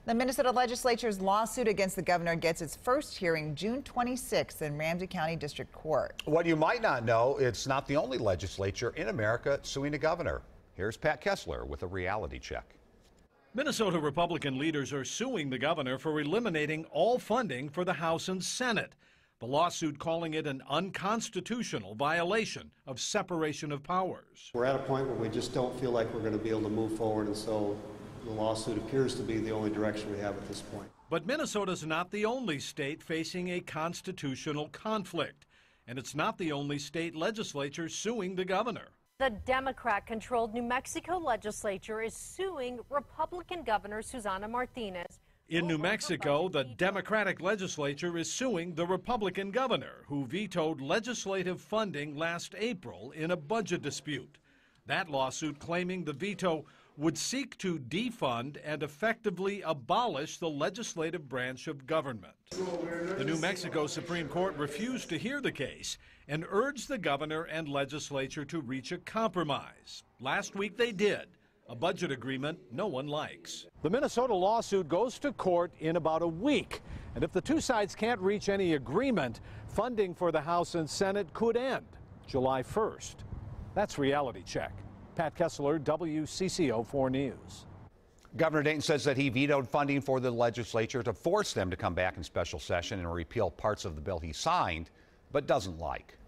The Minnesota Legislature's lawsuit against the governor gets its first hearing June 26th in Ramsey County District Court. What you might not know, it's not the only legislature in America suing a governor. Here's Pat Kessler with a reality check. Minnesota Republican leaders are suing the governor for eliminating all funding for the House and Senate. The lawsuit calling it an unconstitutional violation of separation of powers. We're at a point where we just don't feel like we're going to be able to move forward, and so the lawsuit appears to be the only direction we have at this point. But Minnesota's not the only state facing a constitutional conflict, and it's not the only state legislature suing the governor. The Democrat-controlled New Mexico legislature is suing Republican Governor Susana Martinez. In New Mexico, the Democratic legislature is suing the Republican governor, who vetoed legislative funding last April in a budget dispute. That lawsuit claiming the veto would seek to defund and effectively abolish the legislative branch of government. The New Mexico Supreme Court refused to hear the case and urged the governor and legislature to reach a compromise. Last week they did, a budget agreement no one likes. The Minnesota lawsuit goes to court in about a week, and if the two sides can't reach any agreement, funding for the House and Senate could end July 1st. That's Reality Check. Pat Kessler, WCCO 4 News. Governor Dayton says that he vetoed funding for the legislature to force them to come back in special session and repeal parts of the bill he signed but doesn't like.